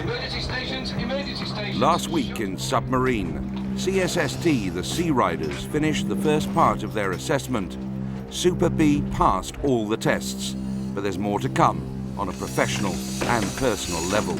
Emergency stations, emergency stations. Last week in Submarine, CSST, the Sea Riders, finished the first part of their assessment. Super B passed all the tests, but there's more to come on a professional and personal level.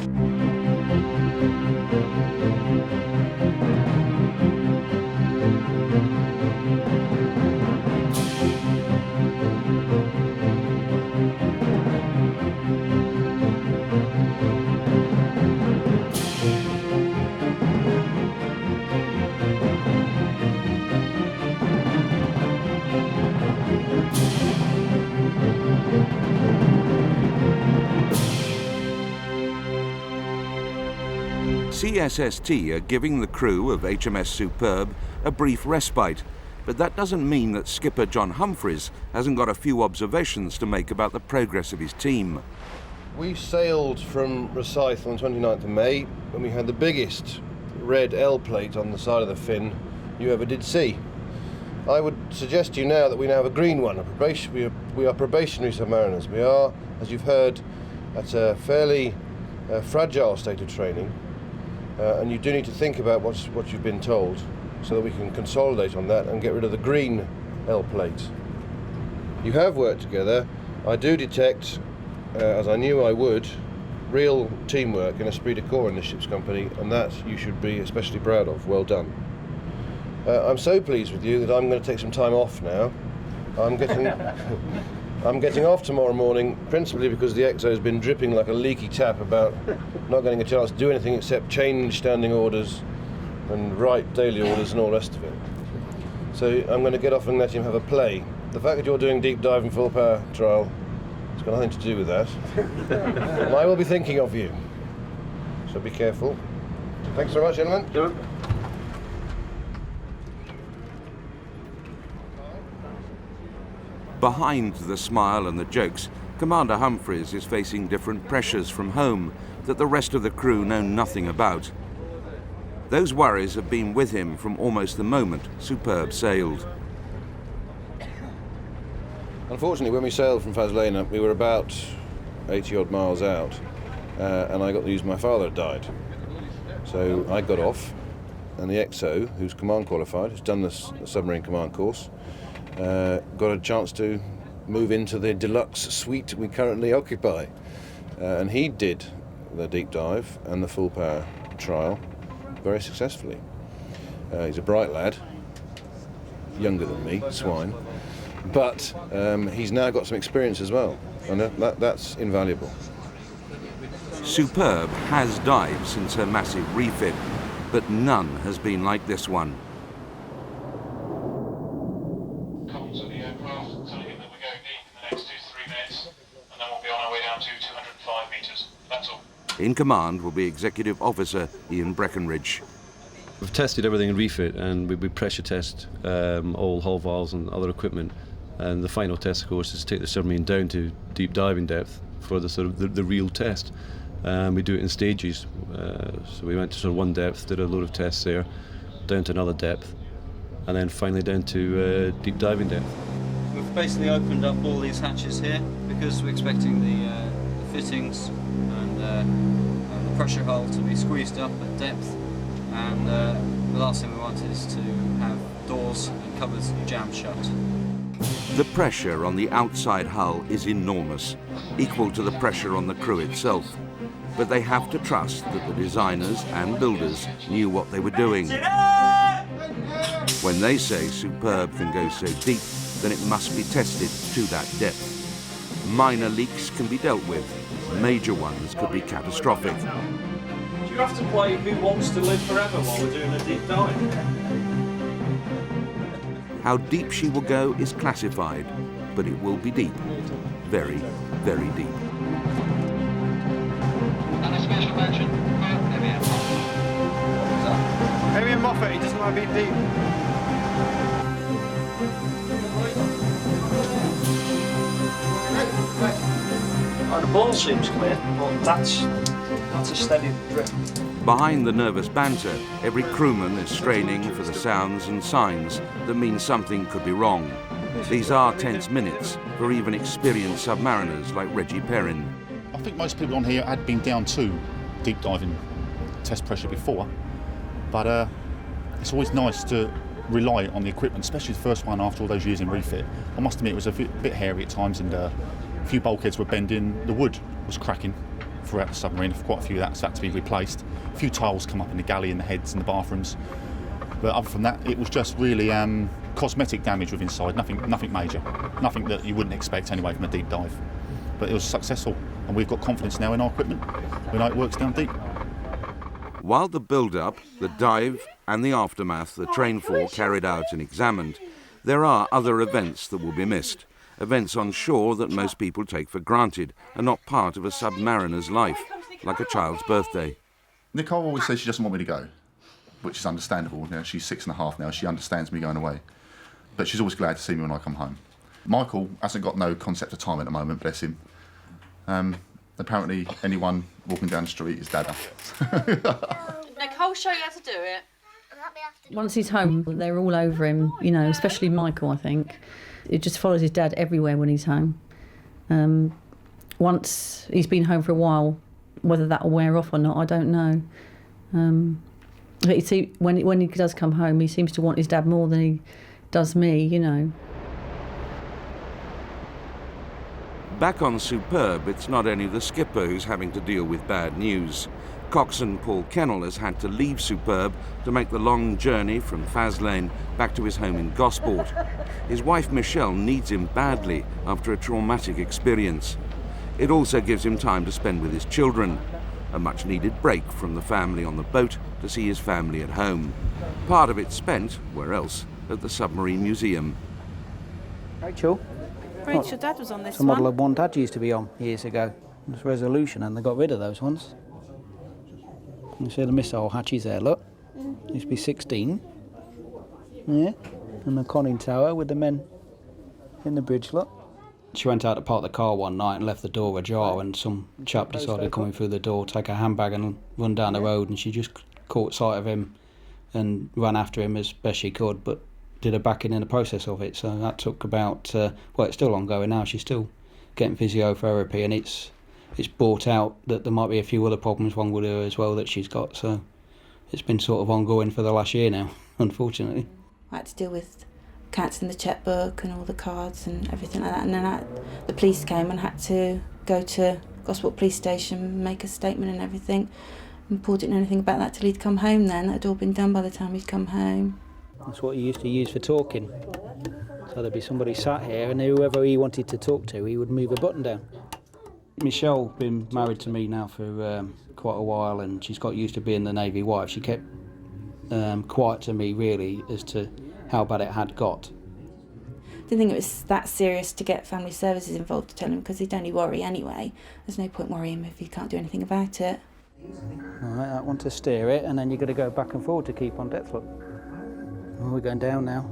CSST are giving the crew of HMS Superb a brief respite, but that doesn't mean that skipper John Humphreys hasn't got a few observations to make about the progress of his team. We sailed from Rosyth on the 29th of May when we had the biggest red L plate on the side of the fin you ever did see. I would suggest to you now that we now have a green one. We are probationary submariners. We are, as you've heard, at a fairly fragile state of training. And you do need to think about what you've been told so that we can consolidate on that and get rid of the green L plate. You have worked together. I do detect, as I knew I would, real teamwork and esprit de corps in this ship's company, and that you should be especially proud of. Well done. I'm so pleased with you that I'm going to take some time off now. I'm getting off tomorrow morning, principally because the XO has been dripping like a leaky tap about not getting a chance to do anything except change standing orders and write daily orders and all the rest of it. So I'm going to get off and let him have a play. The fact that you're doing deep dive and full power trial has got nothing to do with that. And I will be thinking of you, so be careful. Thanks very much, gentlemen. Yep. Behind the smile and the jokes, Commander Humphreys is facing different pressures from home that the rest of the crew know nothing about. Those worries have been with him from almost the moment Superb sailed. Unfortunately, when we sailed from Faslane, we were about 80 odd miles out, and I got news my father had died. So I got off, and the XO, who's command qualified, who's done the submarine command course, got a chance to move into the deluxe suite we currently occupy. And he did the deep dive and the full power trial very successfully. He's a bright lad, younger than me, swine, but he's now got some experience as well, and that's invaluable. Superb has dived since her massive refit, but none has been like this one. In command will be Executive Officer Ian Breckenridge. We've tested everything in refit, and we pressure test all hull valves and other equipment. And the final test, of course, is to take the submarine down to deep diving depth for the sort of the real test. We do it in stages. So we went to sort of one depth, did a load of tests there, down to another depth, and then finally down to deep diving depth. We've basically opened up all these hatches here because we're expecting the fittings and the pressure hull to be squeezed up at depth, and the last thing we wanted is to have doors and cupboards jammed shut. The pressure on the outside hull is enormous, equal to the pressure on the crew itself. But they have to trust that the designers and builders knew what they were doing. When they say Superb can go so deep, then it must be tested to that depth. Minor leaks can be dealt with. Major ones could be catastrophic. Do you have to play Who Wants to Live Forever while we're doing a deep dive? How deep she will go is classified, but it will be deep. Very, very deep. And a special mention for Evian Moffat. Evian Moffat, he doesn't want to be deep. Oh, the ball seems clear, but that's a steady drip. Behind the nervous banter, every crewman is straining for the sounds and signs that mean something could be wrong. These are tense minutes for even experienced submariners like Reggie Perrin. I think most people on here had been down too, deep diving test pressure before, but it's always nice to rely on the equipment, especially the first one after all those years in refit. I must admit it was a bit hairy at times, and a few bulkheads were bending, the wood was cracking throughout the submarine, quite a few of that's had to be replaced. A few tiles come up in the galley and the heads and the bathrooms, but other from that it was just really cosmetic damage with inside, nothing major, nothing that you wouldn't expect anyway from a deep dive. But it was successful, and we've got confidence now in our equipment. We know it works down deep. While the build-up, the dive and the aftermath the train for carried out and examined, there are other events that will be missed. Events on shore that most people take for granted and not part of a submariner's life, like a child's birthday. Nicole always says she doesn't want me to go, which is understandable. You know, she's 6.5 now, she understands me going away. But she's always glad to see me when I come home. Michael hasn't got no concept of time at the moment, bless him. Apparently anyone walking down the street is Dada. Nicole, show you how to do it. Once he's home, they're all over him, you know, especially Michael, I think. It just follows his dad everywhere when he's home. Once he's been home for a while, whether that will wear off or not, I don't know. But you see, when he does come home, he seems to want his dad more than he does me, you know. Back on Superb, it's not only the skipper who's having to deal with bad news. Coxswain Paul Kennel has had to leave Superb to make the long journey from Faslane back to his home in Gosport. His wife Michelle needs him badly after a traumatic experience. It also gives him time to spend with his children, a much-needed break from the family on the boat to see his family at home. Part of it spent, where else, at the Submarine Museum. Rachel, Dad was on this it's a model of one Dad used to be on years ago. It was Resolution, and they got rid of those ones. You see the missile hatches there, look. Used to be 16. Yeah, and the conning tower with the men in the bridge, look. She went out to park the car one night and left the door ajar, and some chap decided coming through the door, take her handbag and run down the road, and she just caught sight of him and ran after him as best she could, but did her backing in the process of it. So that took about, well, it's still ongoing now. She's still getting physiotherapy, and it's brought out that there might be a few other problems wrong with her as well that she's got. So it's been sort of ongoing for the last year now, unfortunately. I had to deal with cancelling the chequebook and all the cards and everything like that. And then the police came and had to go to Gosport Police Station, make a statement and everything. And Paul didn't know anything about that till he'd come home then. That had all been done by the time he'd come home. That's what he used to use for talking. So there'd be somebody sat here, and whoever he wanted to talk to, he would move a button down. Michelle's been married to me now for quite a while, and she's got used to being the Navy wife. She kept quiet to me, really, as to how bad it had got. I didn't think it was that serious to get family services involved to tell him, because he'd only worry anyway. There's no point worrying him if he can't do anything about it. All right, I want to steer it, and then you've got to go back and forward to keep on depth, look. Oh, we're going down now.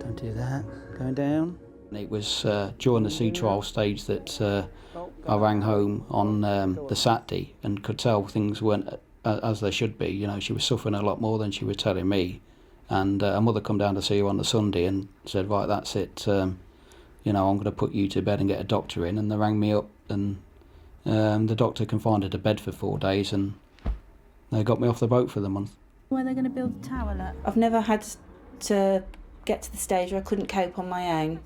Don't do that. Going down. It was during the sea trial stage that I rang home on the Saturday and could tell things weren't as they should be. You know, she was suffering a lot more than she was telling me. And her mother come down to see her on the Sunday and said, right, that's it. You know, I'm going to put you to bed and get a doctor in. And they rang me up, and the doctor confined her to bed for 4 days, and they got me off the boat for the month. Where they're going to build the tower, look. I've never had to get to the stage where I couldn't cope on my own.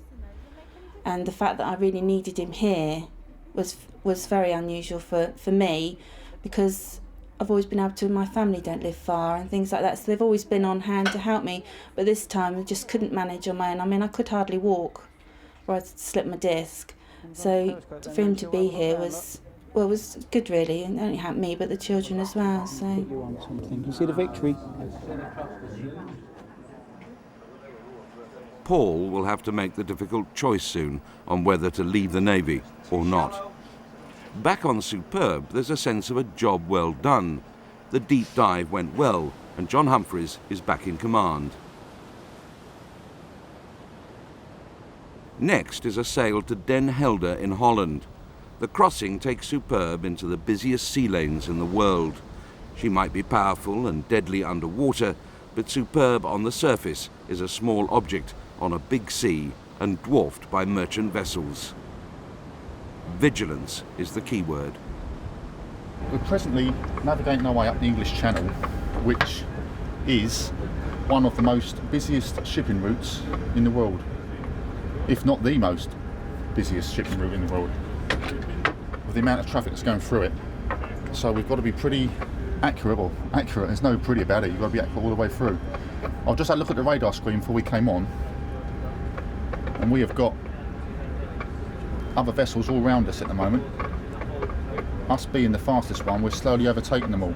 And the fact that I really needed him here was very unusual for me, because I've always been able to, my family don't live far and things like that, so they've always been on hand to help me. But this time I just couldn't manage on my own. I mean, I could hardly walk, or I'd slip my disc. So for him to be here was good, really. And not only helped me, but the children as well. So. You want something? You see the Victory? Paul will have to make the difficult choice soon on whether to leave the Navy or not. Back on Superb, there's a sense of a job well done. The deep dive went well, and John Humphreys is back in command. Next is a sail to Den Helder in Holland. The crossing takes Superb into the busiest sea lanes in the world. She might be powerful and deadly underwater, but Superb on the surface is a small object on a big sea and dwarfed by merchant vessels. Vigilance is the key word. We're presently navigating our way up the English Channel, which is one of the most busiest shipping routes in the world, if not the most busiest shipping route in the world, with the amount of traffic that's going through it. So we've got to be pretty accurate. Well, accurate, there's no pretty about it, you've got to be accurate all the way through. I've just had a look at the radar screen before we came on, and we have got other vessels all around us at the moment. Us being the fastest one, we're slowly overtaking them all.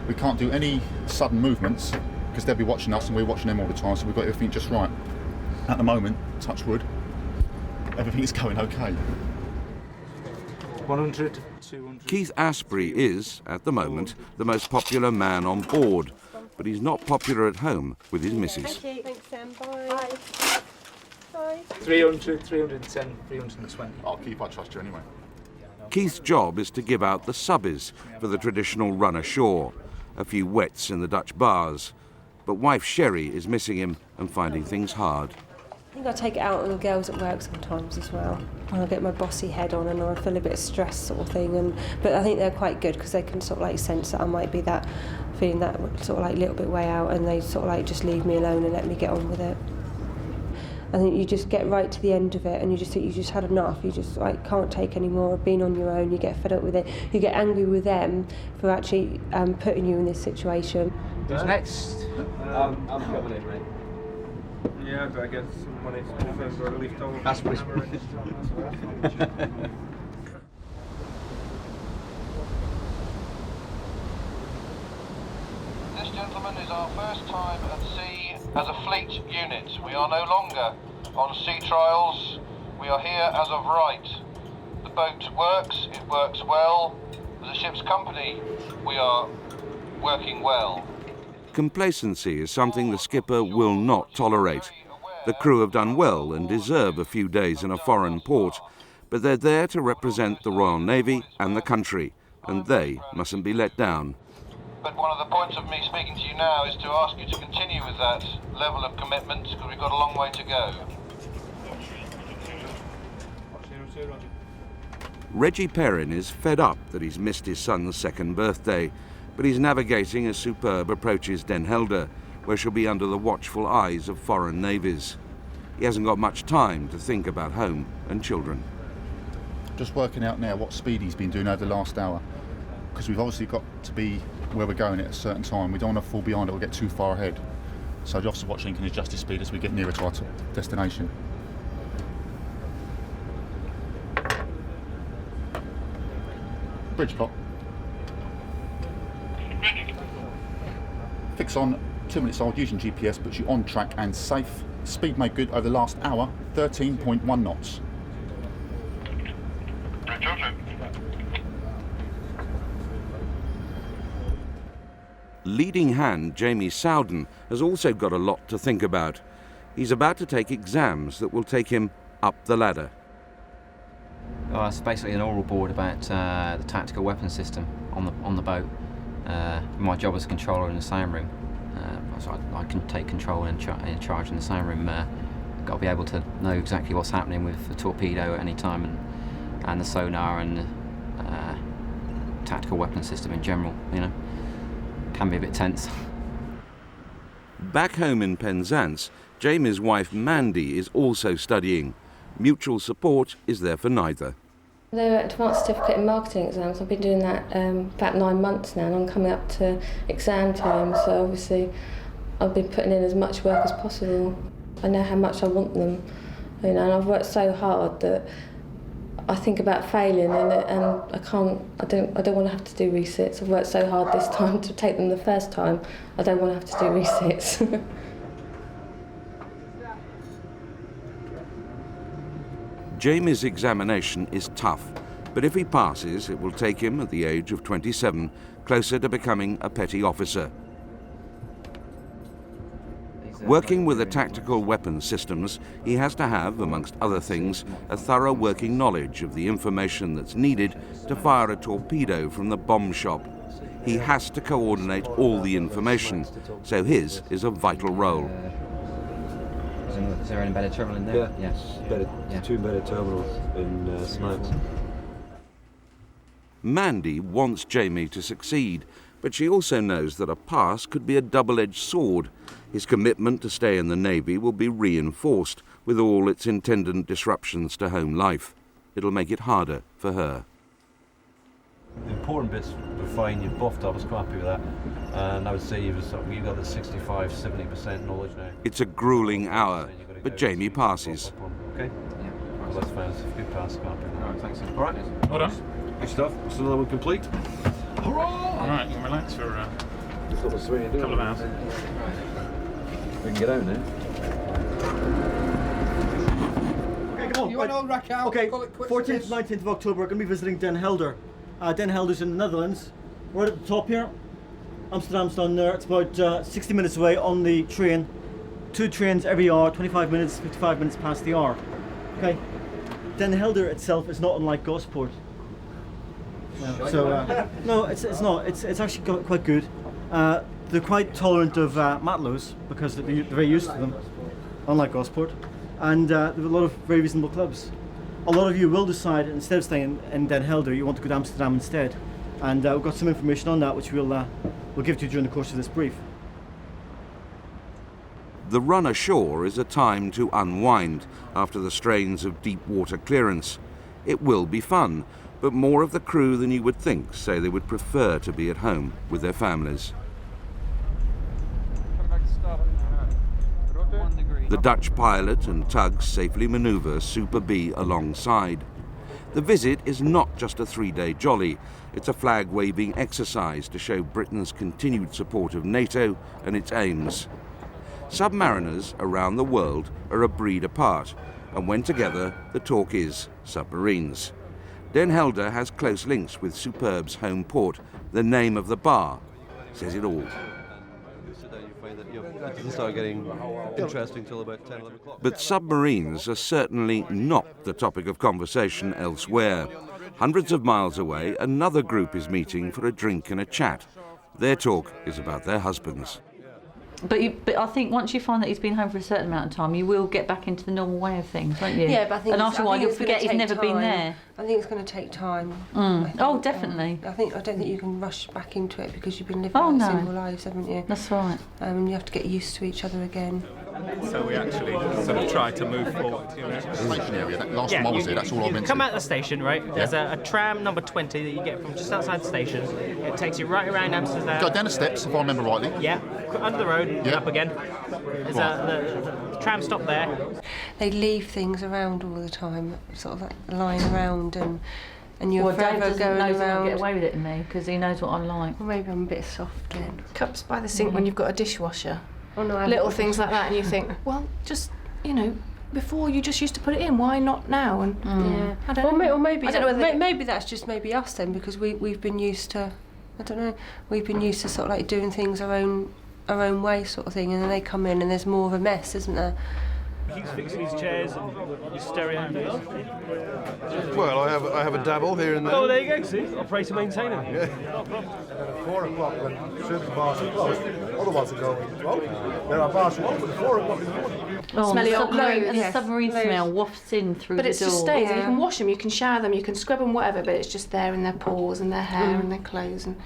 We can't do any sudden movements because they'll be watching us and we're watching them all the time, so we've got everything just right. At the moment, touch wood, everything's going okay. 100, 200. Keith Asprey is, at the moment, the most popular man on board, but he's not popular at home with his missus. Thank you. Thanks, Sam. Bye. Bye. 300, 310, 320. I'll keep, I trust you anyway. Keith's job is to give out the subbies for the traditional run ashore, a few wets in the Dutch bars. But wife Sherry is missing him and finding things hard. I think I take it out on the girls at work sometimes as well. And I get my bossy head on and I feel a bit of stress sort of thing. But I think they're quite good because they can sort of like sense that I might be that, feeling that sort of like little bit way out, and they sort of like just leave me alone and let me get on with it. I think you just get right to the end of it and you just think you just had enough. You just like can't take any more of being on your own. You get fed up with it. You get angry with them for actually putting you in this situation. Who's next? I'm coming in, mate. Yeah, I better get some money to November at least over. That's pretty. This, gentlemen, is our first time at sea as a fleet unit. We are no longer on sea trials. We are here as of right. The boat works, it works well. As a ship's company, we are working well. Complacency is something the skipper will not tolerate. The crew have done well and deserve a few days in a foreign port, but they're there to represent the Royal Navy and the country, and they mustn't be let down. But one of the points of me speaking to you now is to ask you to continue with that level of commitment, because we've got a long way to go. Reggie Perrin is fed up that he's missed his son's second birthday, but he's navigating as Superb approaches Den Helder, where she'll be under the watchful eyes of foreign navies. He hasn't got much time to think about home and children. Just working out now what speed he's been doing over the last hour, because we've obviously got to be where we're going at a certain time. We don't want to fall behind it or get too far ahead. So the officer watching can adjust his speed as we get nearer to our destination. Bridge clock. Fix on 2 minutes old using GPS puts you on track and safe. Speed made good over the last hour, 13.1 knots. Leading hand Jamie Sowden has also got a lot to think about. He's about to take exams that will take him up the ladder. Well, it's basically an oral board about the tactical weapons system on the boat. My job as a controller in the sailing room, so I can take control and charge in the sailing room. Got to be able to know exactly what's happening with the torpedo at any time, and the sonar and the tactical weapons system in general. You know, can be a bit tense. Back home in Penzance, Jamie's wife Mandy is also studying. Mutual support is there for neither. The advanced certificate in marketing exams, I've been doing that about 9 months now, and I'm coming up to exam time, so obviously I've been putting in as much work as possible. I know how much I want them, you know, and I've worked so hard that I think about failing, and I don't want to have to do resits. I've worked so hard this time to take them the first time. I don't want to have to do resits. Jamie's examination is tough, but if he passes, it will take him, at the age of 27, closer to becoming a petty officer. Working with the tactical weapons systems, he has to have, amongst other things, a thorough working knowledge of the information that's needed to fire a torpedo from the bomb shop. He has to coordinate all the information, so his is a vital role. Is there any better terminal in there? Yeah, yes. Two better terminals in Smokes. Mandy wants Jamie to succeed, but she also knows that a pass could be a double-edged sword. His commitment to stay in the Navy will be reinforced with all its attendant disruptions to home life. It'll make it harder for her. The important bits were fine, you buffed up, I was quite happy with that. And I would say you've got the 65-70% knowledge now. It's a gruelling hour, but Jamie passes. Okay? Yeah. Well, that's fine, it's a good pass, quite happy with that. All right, thanks. All right. Well done. Good stuff. So another one complete. Hurrah! All right, you can relax for a couple of hours. We can get out now. Okay, come on. You want to rack out? Okay, Call it quits 14th, for this. 19th of October, we're going to be visiting Den Helder. Den Helder's in the Netherlands. Right at the top here. Amsterdam's down there. It's about 60 minutes away on the train. 2 trains every hour, 25 minutes, 55 minutes past the hour. Okay. Den Helder itself is not unlike Gosport. Yeah, so no, it's not. It's actually quite good. They're quite tolerant of matelots because they're very used to them, unlike Gosport. And there are a lot of very reasonable clubs. A lot of you will decide, instead of staying in Den Helder, you want to go to Amsterdam instead. And we've got some information on that which we'll give to you during the course of this brief. The run ashore is a time to unwind after the strains of deep water clearance. It will be fun, but more of the crew than you would think say they would prefer to be at home with their families. The Dutch pilot and tugs safely manoeuvre Super B alongside. The visit is not just a 3-day jolly, it's a flag-waving exercise to show Britain's continued support of NATO and its aims. Submariners around the world are a breed apart, and when together, the talk is submarines. Den Helder has close links with Superb's home port. The name of the bar says it all. It doesn't start getting interesting till about 10, 11 o'clock. But submarines are certainly not the topic of conversation elsewhere. Hundreds of miles away, another group is meeting for a drink and a chat. Their talk is about their husbands. But I think once you find that he's been home for a certain amount of time, you will get back into the normal way of things, won't you? Yeah, but I think and after a while you'll forget he's never been there. I think it's going to take time. Oh, definitely. I don't think you can rush back into it because you've been living single lives, haven't you? That's right. And you have to get used to each other again. So we actually sort of try to move forward. Station area, that last time I was there, that's all I You meant come to. out of the station, right? There's a tram number 20 that you get from just outside the station. It takes you right around Amsterdam. Go down the steps, if I remember rightly. Yeah, under the road and up again. There's the tram stop there. They leave things around all the time, sort of like lying around, and you're Well, Dave forever doesn't going know around. to get away with it in me because he knows what I'm like. Well, maybe I'm a bit soft then. Cups by the sink when you've got a dishwasher. Oh, no, I little haven't. things like that, and you think, well, just, before you just used to put it in, why not now? And Yeah. I don't know. Or maybe I don't know whether maybe that's just maybe us then, because we've been used to, I don't know, we've been used to sort of like doing things our own way sort of thing, and then they come in and there's more of a mess, isn't there? He's fixing his chairs and his stereo. Well, I have a dabble here and there. Oh, there you go, see? Operator maintainer. Yeah. No problem. 4 o'clock when certain bars are closed, other ones are going open. There are bars open at 4 o'clock in the morning. Smelly old clothes. And the submarine smell wafts in through But the it door. just stays. And you can wash them, you can shower them, you can scrub them, whatever. But it's just there in their paws and their hair and their clothes. And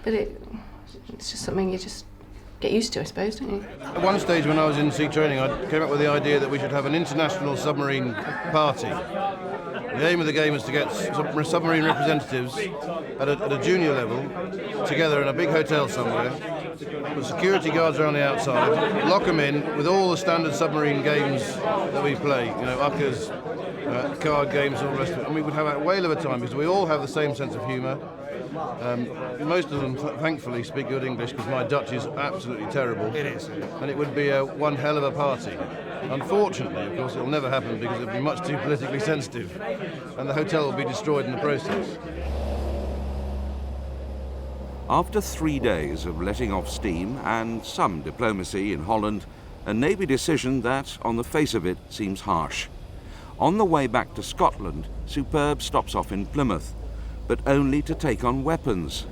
but it's just something you just get used to, I suppose, don't you? At one stage when I was in sea training, I came up with the idea that we should have an international submarine party. The aim of the game was to get submarine representatives at a junior level together in a big hotel somewhere, with security guards around the outside, lock them in with all the standard submarine games that we play, uckers, card games, all the rest of it. And we would have a whale of a time because we all have the same sense of humour. Most of them, thankfully, speak good English because my Dutch is absolutely terrible. It is. And it would be one hell of a party. Unfortunately, of course, it will never happen because it would be much too politically sensitive, and the hotel will be destroyed in the process. After 3 days of letting off steam and some diplomacy in Holland, a Navy decision that, on the face of it, seems harsh. On the way back to Scotland, Superb stops off in Plymouth, but only to take on weapons.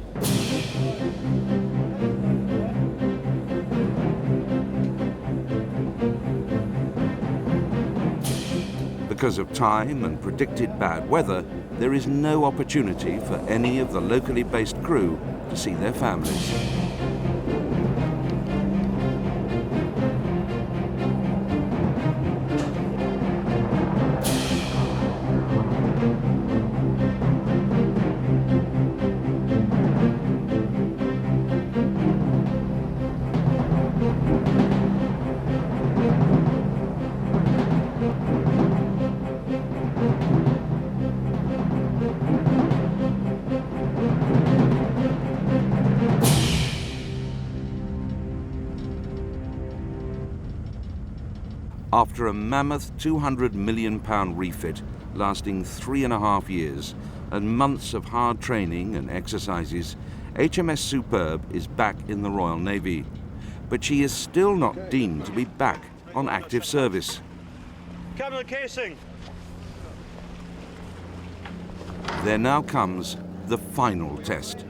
Because of time and predicted bad weather, there is no opportunity for any of the locally based crew to see their families. After a mammoth £200 million refit lasting 3.5 years and months of hard training and exercises, HMS Superb is back in the Royal Navy. But she is still not deemed to be back on active service. Cabinet casing. There now comes the final test.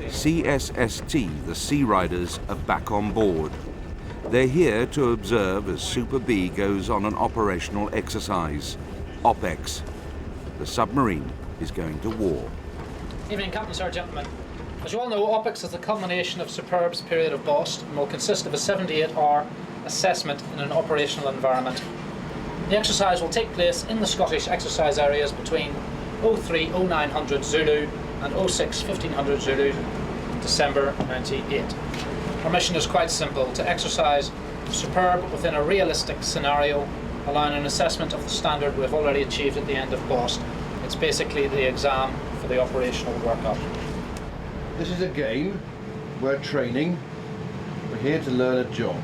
CSST, the Sea Riders, are back on board. They're here to observe as Super B goes on an operational exercise, OPEX. The submarine is going to war. Evening, Captain, sir, gentlemen. As you all know, OPEX is the culmination of Superb's period of BOST and will consist of a 78-hour assessment in an operational environment. The exercise will take place in the Scottish exercise areas between 03-0900 Zulu and 06-1500 Zulu, December 98. Our mission is quite simple: to exercise Superb within a realistic scenario, allowing an assessment of the standard we've already achieved at the end of BOST. It's basically the exam for the operational workup. This is a game, we're training, we're here to learn a job.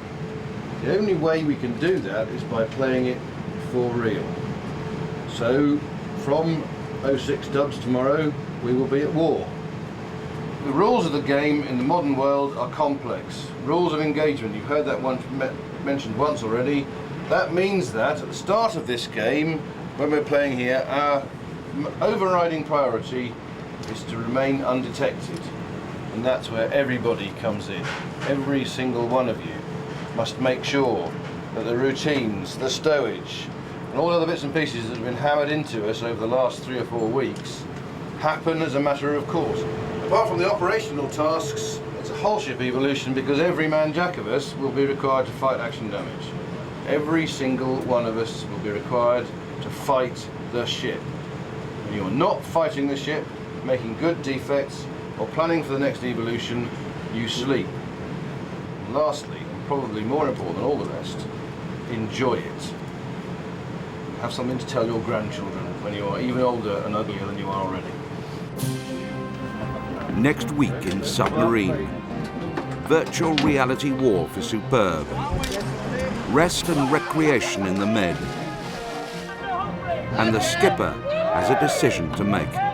The only way we can do that is by playing it for real. So from 06 Dubs tomorrow, we will be at war. The rules of the game in the modern world are complex. Rules of engagement, you've heard that one mentioned once already. That means that at the start of this game, when we're playing here, our overriding priority is to remain undetected. And that's where everybody comes in. Every single one of you must make sure that the routines, the stowage, and all the other bits and pieces that have been hammered into us over the last 3 or 4 weeks happen as a matter of course. Apart from the operational tasks, it's a whole ship evolution because every man jack of us will be required to fight action damage. Every single one of us will be required to fight the ship. When you're not fighting the ship, making good defects, or planning for the next evolution, you sleep. And lastly, and probably more important than all the rest, enjoy it. Have something to tell your grandchildren when you are even older and uglier than you are already. Next week in Submarine, virtual reality war for Superb, rest and recreation in the Med, and the skipper has a decision to make.